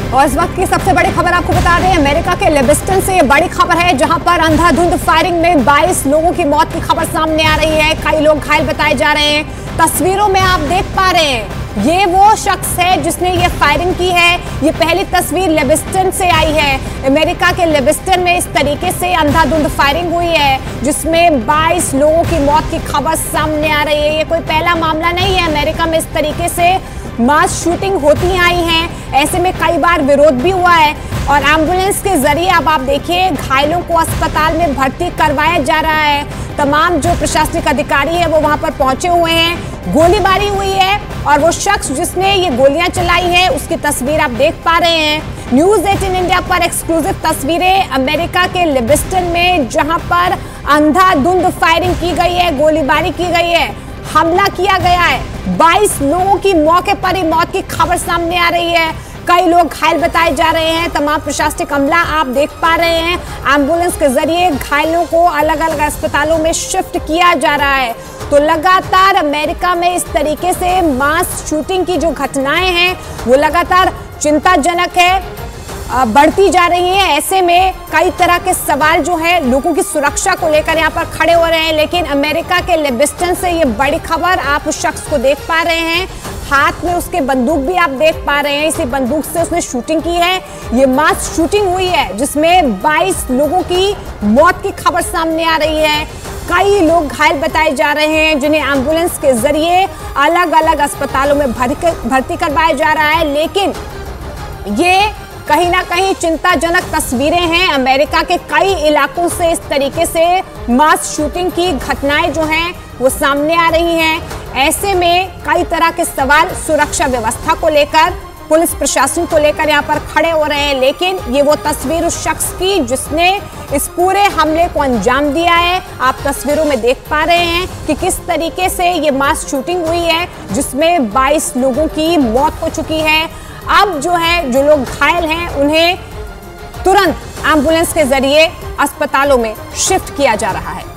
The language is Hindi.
और इस वक्त की सबसे बड़ी खबर आपको बता रहे हैं, अमेरिका के लिविंगस्टन से ये बड़ी खबर है, जहां पर अंधाधुंध फायरिंग में 22 लोगों की मौत की खबर सामने आ रही है। कई लोग घायल बताए जा रहे हैं। तस्वीरों में आप देख पा रहे हैं, ये वो शख्स है जिसने ये फायरिंग की है। ये पहली तस्वीर लिविंगस्टन से आई है। अमेरिका के लिविंगस्टन में इस तरीके से अंधाधुंध फायरिंग हुई है, जिसमें 22 लोगों की मौत की खबर सामने आ रही है। ये कोई पहला मामला नहीं है, अमेरिका में इस तरीके से मास शूटिंग होती आई हैं। ऐसे में कई बार विरोध भी हुआ है और एम्बुलेंस के जरिए अब आप देखिए घायलों को अस्पताल में भर्ती करवाया जा रहा है। तमाम जो प्रशासनिक अधिकारी है वो वहां पर पहुंचे हुए हैं। गोलीबारी हुई है और वो शख्स जिसने ये गोलियां चलाई है उसकी तस्वीर आप देख पा रहे हैं। न्यूज़ 18 इंडिया पर एक्सक्लूसिव तस्वीरें अमेरिका के लिविंगस्टन में, जहां पर अंधाधुंध फायरिंग की गई है, गोलीबारी की गई है, हमला किया गया है। 22 लोगों की मौके पर ही मौत की खबर सामने आ रही है। कई लोग घायल बताए जा रहे हैं। तमाम प्रशासनिक अमला आप देख पा रहे हैं। एम्बुलेंस के जरिए घायलों को अलग अलग अस्पतालों में शिफ्ट किया जा रहा है। तो लगातार अमेरिका में इस तरीके से मास शूटिंग की जो घटनाएं हैं वो लगातार चिंताजनक है, बढ़ती जा रही है। ऐसे में कई तरह के सवाल जो है लोगों की सुरक्षा को लेकर यहाँ पर खड़े हो रहे हैं। लेकिन अमेरिका के लिविंगस्टन से ये बड़ी खबर, आप उस शख्स को देख पा रहे हैं, हाथ में उसके बंदूक भी आप देख पा रहे हैं। इसी बंदूक से उसने शूटिंग की है। ये मास शूटिंग हुई है जिसमें 22 लोगों की मौत की खबर सामने आ रही है। कई लोग घायल बताए जा रहे हैं, जिन्हें एम्बुलेंस के जरिए अलग अलग अस्पतालों में भर्ती करवाया जा रहा है। लेकिन ये कहीं ना कहीं चिंताजनक तस्वीरें हैं। अमेरिका के कई इलाकों से इस तरीके से मास शूटिंग की घटनाएं जो हैं वो सामने आ रही हैं। ऐसे में कई तरह के सवाल सुरक्षा व्यवस्था को लेकर, पुलिस प्रशासन को लेकर यहाँ पर खड़े हो रहे हैं। लेकिन ये वो तस्वीर उस शख्स की जिसने इस पूरे हमले को अंजाम दिया है। आप तस्वीरों में देख पा रहे हैं कि किस तरीके से ये मास शूटिंग हुई है, जिसमें 22 लोगों की मौत हो चुकी है। अब जो है, जो लोग घायल हैं उन्हें तुरंत एम्बुलेंस के जरिए अस्पतालों में शिफ्ट किया जा रहा है।